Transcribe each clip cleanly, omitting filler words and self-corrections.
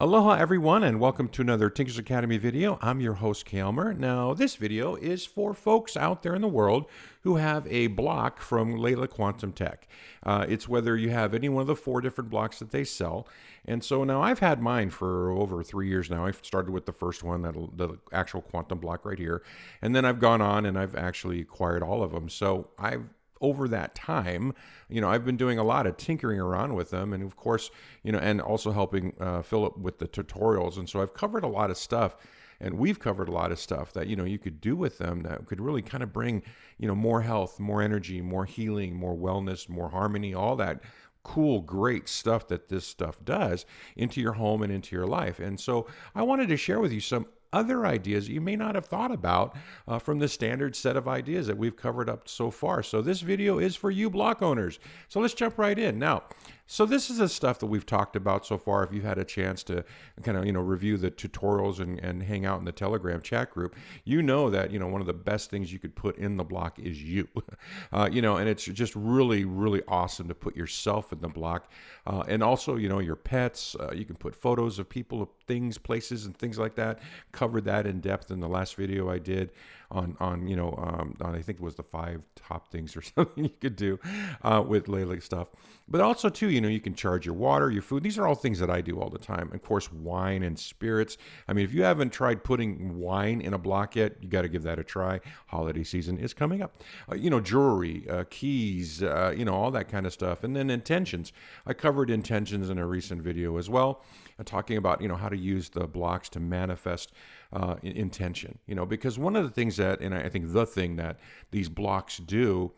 Aloha everyone and welcome to another Tinkers Academy video. I'm your host Kalmer. Now this video is for folks out there in the world who have a block from Leela Quantum Tech. It's whether you have any one of the 4 different blocks that they sell. And so now I've had mine for over 3 years now. I started with the first one, the actual quantum block right here. And then I've gone on and I've actually acquired all of them. So over that time, I've been doing a lot of tinkering around with them, and of course, and also helping Philip with the tutorials. And so I've covered a lot of stuff, and we've covered a lot of stuff that you could do with them that could really kind of bring more health, more energy, more healing, more wellness, more harmony, all that cool, great stuff that this stuff does into your home and into your life. And so I wanted to share with you some other ideas you may not have thought about from the standard set of ideas that we've covered up so far. So this video is for you block owners. So let's jump right in. Now, so this is the stuff that we've talked about so far. If you've had a chance to kind of, review the tutorials and hang out in the Telegram chat group, that, one of the best things you could put in the block is you, and it's just really, really awesome to put yourself in the block. And also, your pets, you can put photos of people, things, places, and things like that. Covered that in depth in the last video I did on I think it was the 5 top things or something you could do with Leela stuff. But also too, you can charge your water, your food. These are all things that I do all the time. Of course, wine and spirits. I mean, if you haven't tried putting wine in a block yet, you got to give that a try. Holiday season is coming up. Jewelry, keys, all that kind of stuff. And then intentions. I covered intentions in a recent video as well, talking about how to use the blocks to manifest intention. Because one of the things that, and I think the thing that these blocks do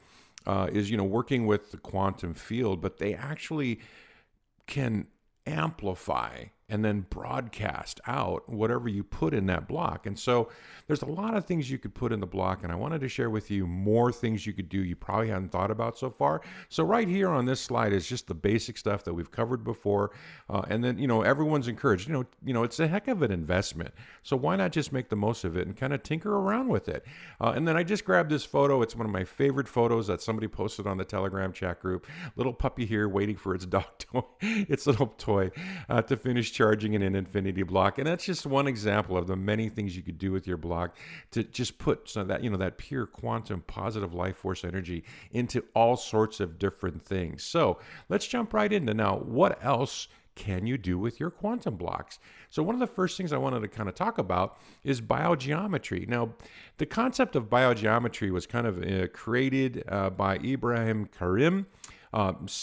is working with the quantum field, but they actually can amplify and then broadcast out whatever you put in that block. And so there's a lot of things you could put in the block, and I wanted to share with you more things you could do you probably hadn't thought about so far. So right here on this slide is just the basic stuff that we've covered before. And then, everyone's encouraged, it's a heck of an investment. So why not just make the most of it and kind of tinker around with it? And then I just grabbed this photo. It's one of my favorite photos that somebody posted on the Telegram chat group. Little puppy here waiting for its dog toy, its little toy to finish charging in an infinity block. And that's just one example of the many things you could do with your block to just put some of that, that pure quantum positive life force energy into all sorts of different things. So let's jump right into now, what else can you do with your quantum blocks? So one of the first things I wanted to kind of talk about is biogeometry. Now, the concept of biogeometry was kind of created by Ibrahim Karim.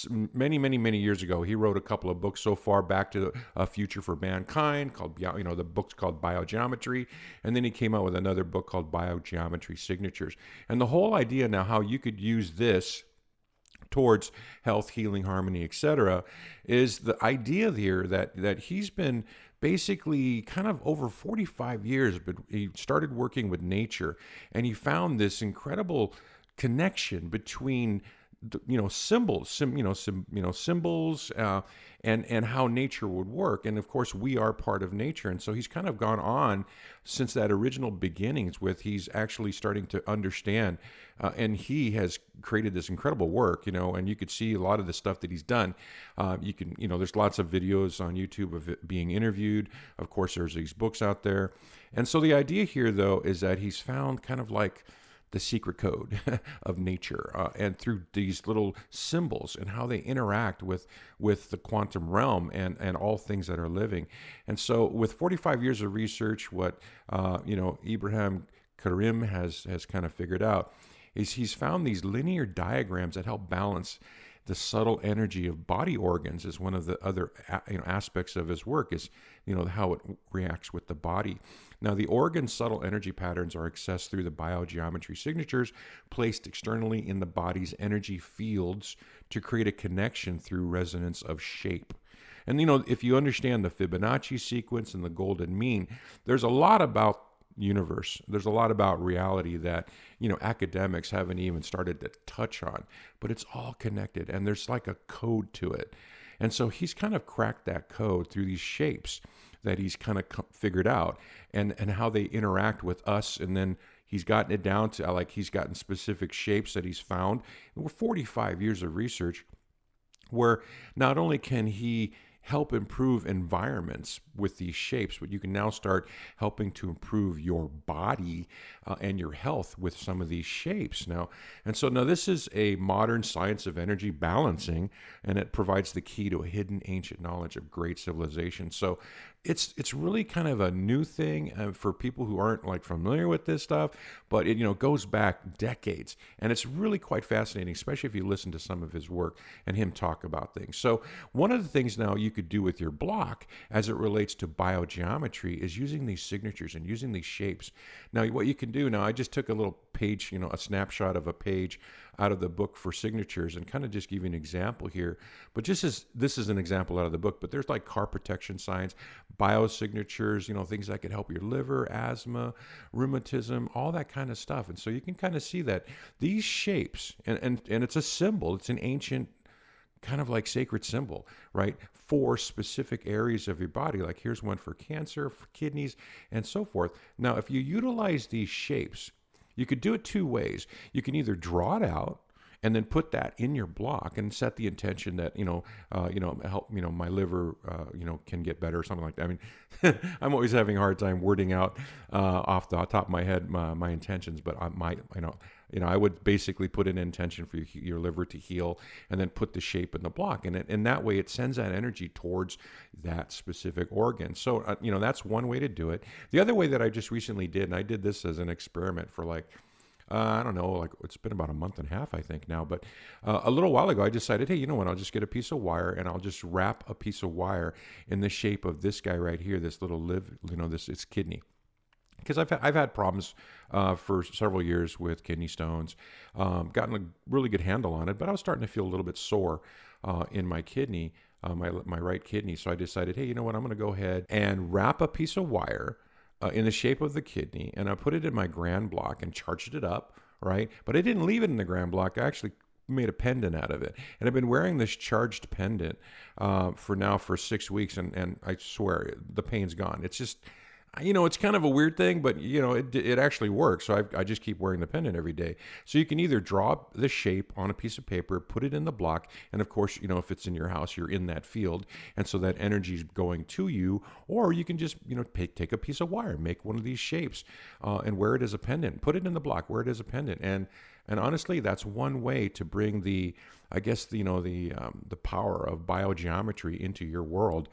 Many, many, many years ago. He wrote a couple of books so far back to A Future for Mankind called, the book's called BioGeometry. And then he came out with another book called BioGeometry Signatures. And the whole idea now how you could use this towards health, healing, harmony, etc., is the idea here that he's been basically kind of over 45 years, but he started working with nature, and he found this incredible connection between symbols, and how nature would work. And of course, we are part of nature. And so he's kind of gone on since that original beginnings with he's actually starting to understand, and he has created this incredible work, and you could see a lot of the stuff that he's done. You can, there's lots of videos on YouTube of it being interviewed. Of course, there's these books out there. And so the idea here, though, is that he's found kind of like the secret code of nature, and through these little symbols and how they interact with the quantum realm and all things that are living. And so with 45 years of research, what Ibrahim Karim has kind of figured out is he's found these linear diagrams that help balance the subtle energy of body organs. Is one of the other aspects of his work, is how it reacts with the body. Now, the organ's subtle energy patterns are accessed through the biogeometry signatures placed externally in the body's energy fields to create a connection through resonance of shape. And if you understand the Fibonacci sequence and the golden mean, there's a lot about universe. There's a lot about reality that, academics haven't even started to touch on, but it's all connected, and there's like a code to it. And so he's kind of cracked that code through these shapes that he's kind of figured out, and how they interact with us. And then he's gotten it down to he's gotten specific shapes that he's found. And we're 45 years of research where not only can he help improve environments with these shapes, but you can now start helping to improve your body and your health with some of these shapes now. And so now this is a modern science of energy balancing, and it provides the key to a hidden ancient knowledge of great civilization. So it's really kind of a new thing for people who aren't like familiar with this stuff, but it goes back decades, and it's really quite fascinating, especially if you listen to some of his work and him talk about things. So one of the things now you could do with your block as it relates to biogeometry is using these signatures and using these shapes. Now what you can do now, I just took a little page, a snapshot of a page out of the book for signatures and kind of just give you an example here. But just as this is an example out of the book, but there's like car protection signs, biosignatures, things that could help your liver, asthma, rheumatism, all that kind of stuff. And so you can kind of see that these shapes, and it's a symbol, it's an ancient kind of like sacred symbol, right? For specific areas of your body. Like here's one for cancer, for kidneys, and so forth. Now, if you utilize these shapes, you could do it two ways. You can either draw it out and then put that in your block and set the intention that, help, my liver, can get better or something like that. I mean, I'm always having a hard time wording out off the top of my head my intentions, but I would basically put an intention for your liver to heal and then put the shape in the block. And that way it sends that energy towards that specific organ. So, that's one way to do it. The other way that I just recently did, and I did this as an experiment for I don't know, like it's been about a month and a half, I think now, but a little while ago, I decided, hey, you know what, I'll just get a piece of wire and I'll just wrap a piece of wire in the shape of this guy right here, this little it's kidney. Because I've had problems for several years with kidney stones, gotten a really good handle on it, but I was starting to feel a little bit sore in my kidney, my right kidney. So I decided, hey, you know what, I'm going to go ahead and wrap a piece of wire in the shape of the kidney, and I put it in my grand block and charged it up, right? But I didn't leave it in the grand block. I actually made a pendant out of it. And I've been wearing this charged pendant for 6 weeks, and I swear the pain's gone. It's just, it's kind of a weird thing, but it actually works. So I just keep wearing the pendant every day. So you can either draw the shape on a piece of paper, put it in the block, and of course, if it's in your house, you're in that field, and so that energy is going to you. Or you can just take a piece of wire, make one of these shapes, and wear it as a pendant. Put it in the block, wear it as a pendant, and honestly, that's one way to bring the power of biogeometry into your world.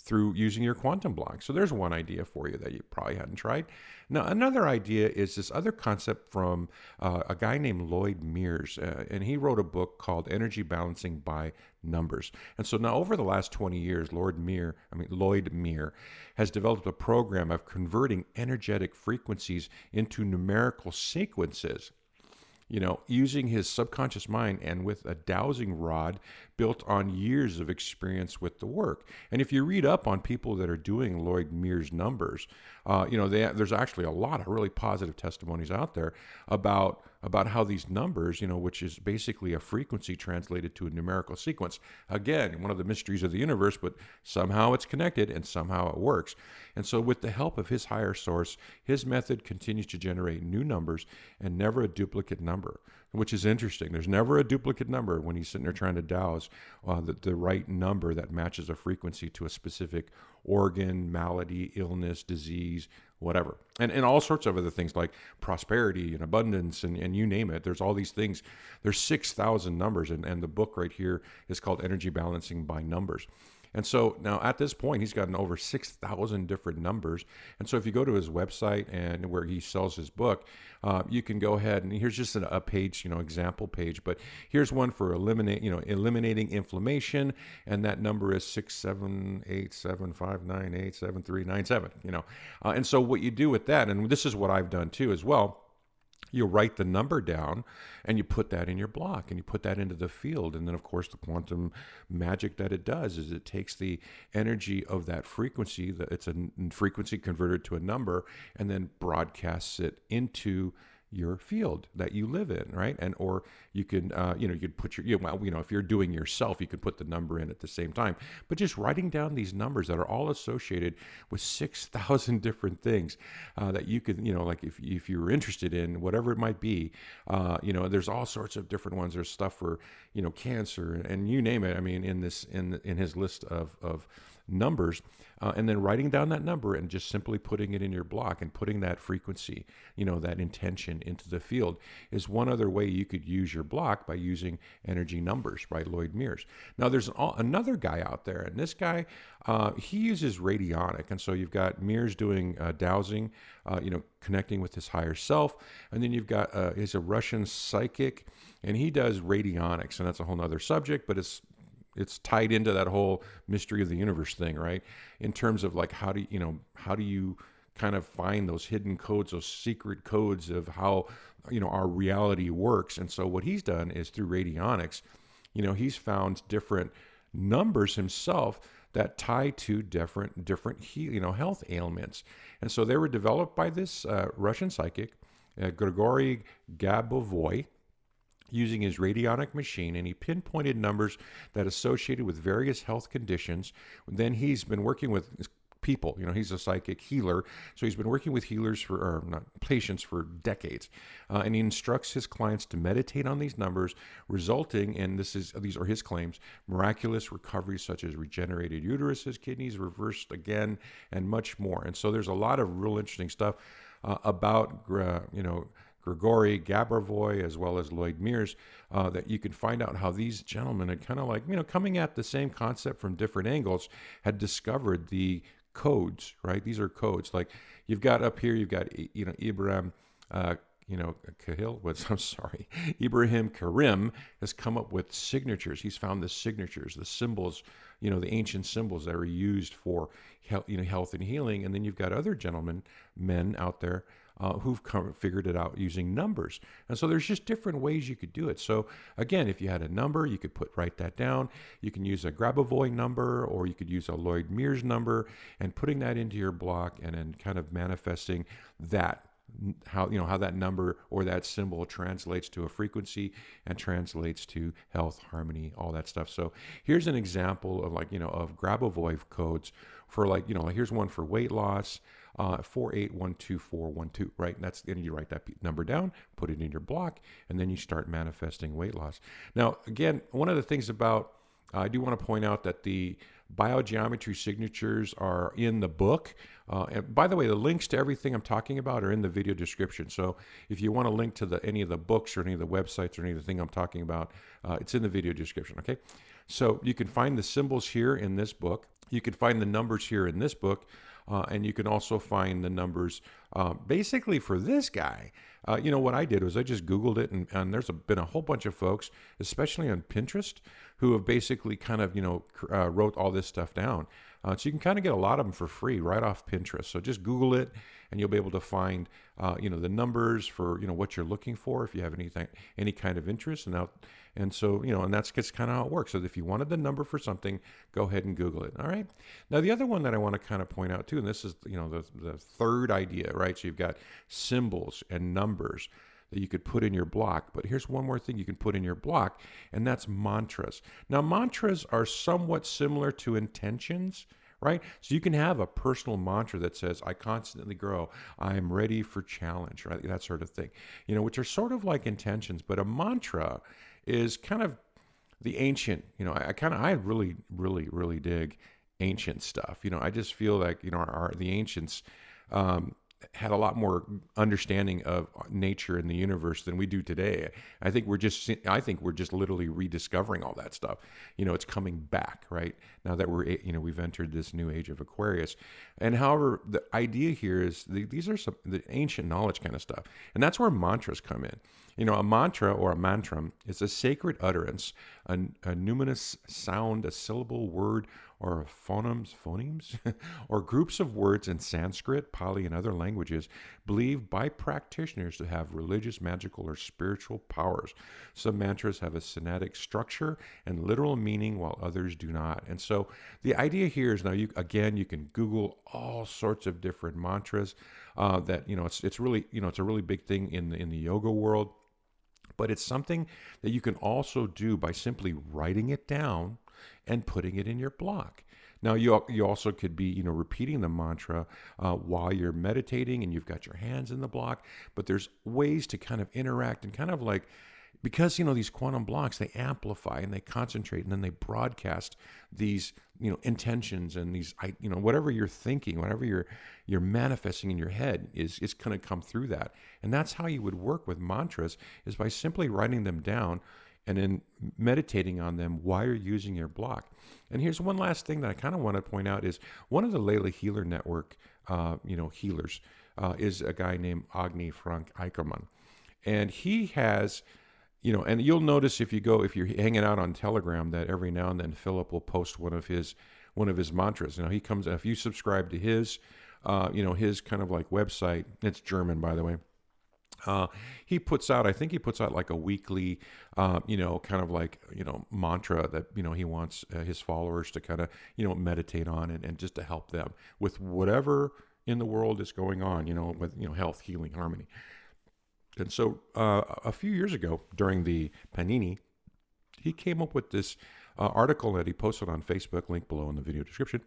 Through using your quantum block. So there's one idea for you that you probably hadn't tried. Now, another idea is this other concept from a guy named Lloyd Mears, and he wrote a book called Energy Balancing by Numbers. And so now over the last 20 years, Lloyd Mear has developed a program of converting energetic frequencies into numerical sequences, using his subconscious mind and with a dowsing rod built on years of experience with the work. And if you read up on people that are doing Lloyd Mears numbers, there's actually a lot of really positive testimonies out there about how these numbers, which is basically a frequency translated to a numerical sequence. Again, one of the mysteries of the universe, but somehow it's connected and somehow it works. And so with the help of his higher source, his method continues to generate new numbers and never a duplicate number, which is interesting. There's never a duplicate number when he's sitting there trying to dowse the right number that matches a frequency to a specific organ, malady, illness, disease, whatever. And all sorts of other things like prosperity and abundance and you name it. There's all these things. There's 6,000 numbers, and the book right here is called Energy Balancing by Numbers. And so now at this point, he's gotten over 6,000 different numbers. And so if you go to his website and where he sells his book, you can go ahead and here's just a page, example page. But here's one for eliminating inflammation. And that number is 67875987397, And so what you do with that, and this is what I've done too as well, you write the number down and you put that in your block and you put that into the field. And then, of course, the quantum magic that it does is it takes the energy of that frequency, it's a frequency converted to a number, and then broadcasts it into your field that you live in, right? And or you can, you know, you could put your, well, you know, if you're doing yourself, you could put the number in at the same time. But just writing down these numbers that are all associated with 6,000 different things that you could, you know, like if you're interested in whatever it might be, you know, there's all sorts of different ones. There's stuff for, you know, cancer and you name it. I mean, in this in his list of numbers, and then writing down that number and just simply putting it in your block and putting that frequency, you know, that intention into the field is one other way you could use your block by using energy numbers by Lloyd Mears. Now, there's another guy out there, and this guy, he uses radionic, and so you've got Mears doing dowsing, you know, connecting with his higher self, and then you've got he's a Russian psychic, and he does radionics, and that's a whole nother subject, but it's tied into that whole mystery of the universe thing, right? In terms of like how do you kind of find those hidden codes, those secret codes of how, you know, our reality works. And so what he's done is through radionics, you know, he's found different numbers himself that tie to different you know, health ailments. And so they were developed by this Russian psychic, Grigori Grabovoi, using his radionic machine, and he pinpointed numbers that associated with various health conditions. Then he's been working with people, you know, he's a psychic healer, so he's been working with healers or not patients for decades, and he instructs his clients to meditate on these numbers, resulting in these are his claims, miraculous recoveries such as regenerated uteruses, kidneys reversed again, and much more. And so there's a lot of real interesting stuff about you know, Grigori Grabovoi as well as Lloyd Mears, that you can find out how these gentlemen had kind of like, you know, coming at the same concept from different angles, had discovered the codes, right? These are codes. Like you've got up here, you've got, you know, Ibrahim, you know, Ibrahim Karim has come up with signatures. He's found the signatures, the symbols, you know, the ancient symbols that are used for health, you know, health and healing. And then you've got other men out there who've figured it out using numbers. And so there's just different ways you could do it. So again, if you had a number, you could write that down. You can use a Grabovoi number, or you could use a Lloyd Mears number, and putting that into your block and then kind of manifesting that, how, you know, how that number or that symbol translates to a frequency and translates to health, harmony, all that stuff. So here's an example of, like, you know, of Grabovoi codes for, like, you know, here's one for weight loss, 4812,412, right? And you write that number down, put it in your block, and then you start manifesting weight loss. Now, again, one of the things about, I do want to point out that the BioGeometry signatures are in the book. And by the way, the links to everything I'm talking about are in the video description. So if you want to link to any of the books or any of the websites or any of the thing I'm talking about, it's in the video description, okay? So you can find the symbols here in this book. You can find the numbers here in this book. And you can also find the numbers basically for this guy. You know, what I did was I just Googled it, and there's been a whole bunch of folks, especially on Pinterest, who have basically kind of, you know, wrote all this stuff down. So you can kind of get a lot of them for free right off Pinterest. So just Google it, and you'll be able to find, you know, the numbers for, you know, what you're looking for if you have any kind of interest. And so, you know, and that's just kind of how it works. So if you wanted the number for something, go ahead and Google it. All right. Now, the other one that I want to kind of point out too, and this is, you know, the third idea, right? So you've got symbols and numbers that you could put in your block. But here's one more thing you can put in your block, and that's mantras. Now, mantras are somewhat similar to intentions, right? So you can have a personal mantra that says, I constantly grow, I am ready for challenge, right? That sort of thing, you know, which are sort of like intentions. But a mantra is kind of the ancient, you know, I really, really, really dig ancient stuff. You know, I just feel like, you know, the ancients had a lot more understanding of nature and the universe than we do today. I think we're just literally rediscovering all that stuff. You know, it's coming back, right? Now that we've entered this new age of Aquarius. And however, the idea here is these are the ancient knowledge kind of stuff. And that's where mantras come in. You know, a mantra or a mantram is a sacred utterance, a numinous sound, a syllable, word, or phonemes, or groups of words in Sanskrit, Pali, and other languages believed by practitioners to have religious, magical, or spiritual powers. Some mantras have a sonatic structure and literal meaning, while others do not. And so the idea here is now you can Google all sorts of different mantras. That it's really it's a really big thing in the yoga world. But it's something that you can also do by simply writing it down and putting it in your block. Now, you also could be, repeating the mantra while you're meditating and you've got your hands in the block. But there's ways to kind of interact and kind of like, because, these quantum blocks, they amplify and they concentrate and then they broadcast these, intentions and these, whatever you're thinking, whatever you're manifesting in your head is going to come through that. And that's how you would work with mantras, is by simply writing them down and then meditating on them while you're using your block. And here's one last thing that I kind of want to point out is one of the Leela Healer Network, healers, is a guy named Agni Frank Eickermann. And he has, and you'll notice if you're hanging out on Telegram, that every now and then Philip will post one of his mantras. He comes, if you subscribe to his, his kind of like website, it's German, by the way. He puts out like a weekly, kind of like, mantra that, he wants his followers to kind of, meditate on and just to help them with whatever in the world is going on, with, health, healing, harmony. And so a few years ago during the Panini, he came up with this article that he posted on Facebook, link below in the video description.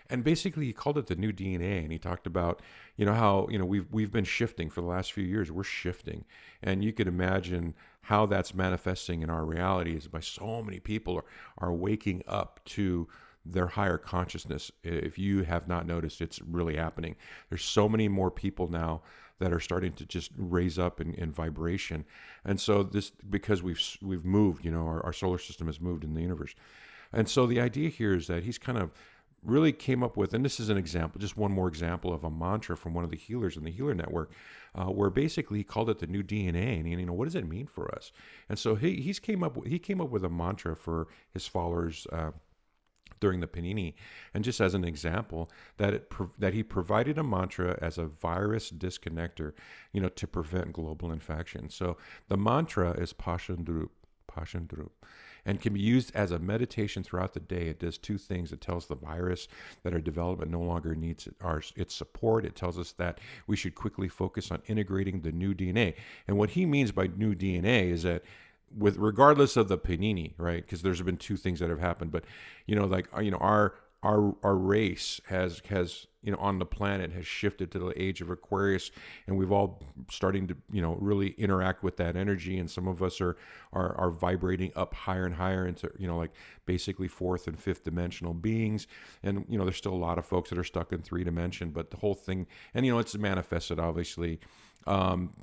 And basically he called it the new DNA. And he talked about, how, we've been shifting for the last few years. We're shifting. And you can imagine how that's manifesting in our reality is by so many people are waking up to their higher consciousness. If you have not noticed, it's really happening. There's so many more people now that are starting to just raise up in vibration. And so this, because we've moved, our solar system has moved in the universe. And so the idea here is that he's kind of really came up with, and this is an example, just one more example of a mantra from one of the healers in the Healer Network, where basically he called it the new DNA. And what does it mean for us? And so he came up with a mantra for his followers during the Panini, and just as an example, that he provided a mantra as a virus disconnector, to prevent global infection. So the mantra is Pashandrup, and can be used as a meditation throughout the day. It does two things. It tells the virus that our development no longer needs its support. It tells us that we should quickly focus on integrating the new DNA. And what he means by new DNA is that, with regardless of the Panini, right? Because there's been two things that have happened, but our race has on the planet has shifted to the age of Aquarius, and we've all starting to really interact with that energy, and some of us are vibrating up higher and higher into like basically fourth and fifth dimensional beings, and there's still a lot of folks that are stuck in 3 dimension, but the whole thing, and it's manifested obviously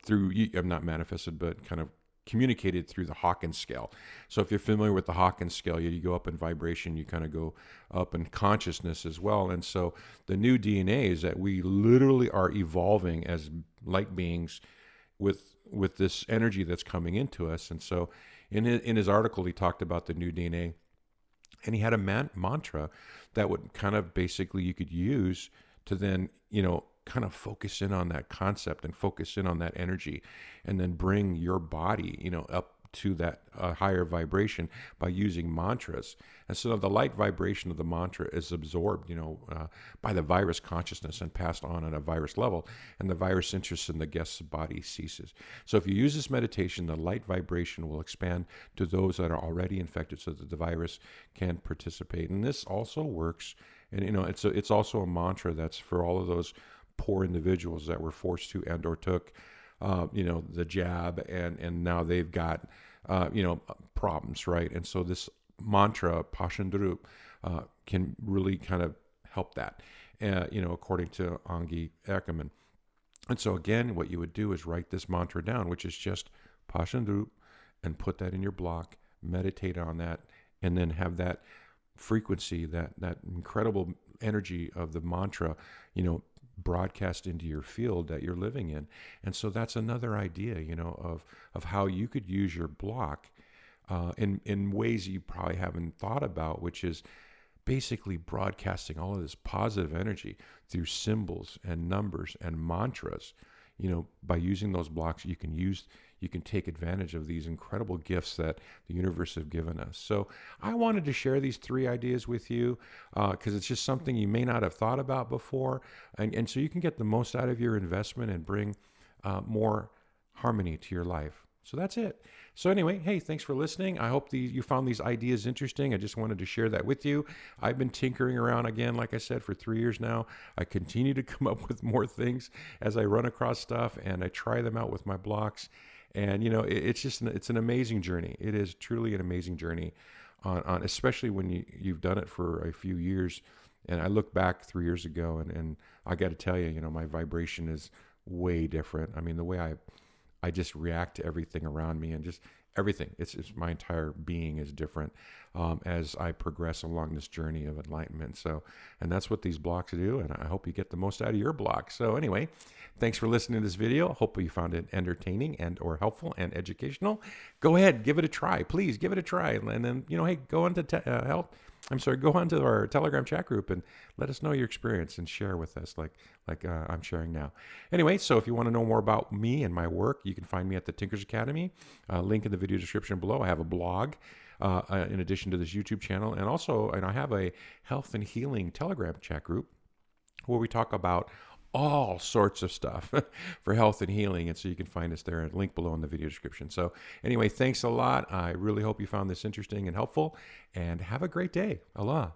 through not manifested, but kind of communicated through the Hawkins scale. So if you're familiar with the Hawkins scale, you go up in vibration, you kind of go up in consciousness as well. And so the new DNA is that we literally are evolving as light beings with this energy that's coming into us. And so in his article, he talked about the new DNA, and he had a mantra that would kind of basically you could use to then, kind of focus in on that concept and focus in on that energy, and then bring your body, up to that higher vibration by using mantras. And so the light vibration of the mantra is absorbed, by the virus consciousness and passed on at a virus level, and the virus interest in the guest's body ceases. So if you use this meditation, the light vibration will expand to those that are already infected so that the virus can participate. And this also works, and it's also a mantra that's for all of those poor individuals that were forced to and or took the jab, and now they've got problems, right? And so this mantra Pashandrup can really kind of help that, according to Agni Eickermann. And so again, what you would do is write this mantra down, which is just Pashandrup, and put that in your block, meditate on that, and then have that frequency, that incredible energy of the mantra, broadcast into your field that you're living in. And so that's another idea, of how you could use your block in ways you probably haven't thought about, which is basically broadcasting all of this positive energy through symbols and numbers and mantras. By using those blocks, you can take advantage of these incredible gifts that the universe have given us. So I wanted to share these 3 ideas with you because it's just something you may not have thought about before. And so you can get the most out of your investment and bring more harmony to your life. So that's it. So anyway, hey, thanks for listening. I hope you found these ideas interesting. I just wanted to share that with you. I've been tinkering around again, like I said, for 3 years now. I continue to come up with more things as I run across stuff, and I try them out with my blocks. And it's an amazing journey. It is truly an amazing journey, on especially when you've done it for a few years. And I look back 3 years ago, and I got to tell you, my vibration is way different. I mean, the way I just react to everything around me, and just everything. It's my entire being is different as I progress along this journey of enlightenment. So, and that's what these blocks do. And I hope you get the most out of your block. So anyway, thanks for listening to this video. Hope you found it entertaining and or helpful and educational. Go ahead, give it a try. Please give it a try. And then, hey, go on to go on to our Telegram chat group and let us know your experience and share with us like I'm sharing now. Anyway, so if you want to know more about me and my work, you can find me at the Tinkers Academy. Link in the video description below. I have a blog in addition to this YouTube channel. And I have a health and healing Telegram chat group where we talk about all sorts of stuff for health and healing. And so you can find us there, and link below in the video description. So anyway, thanks a lot. I really hope you found this interesting and helpful, and have a great day. Allah.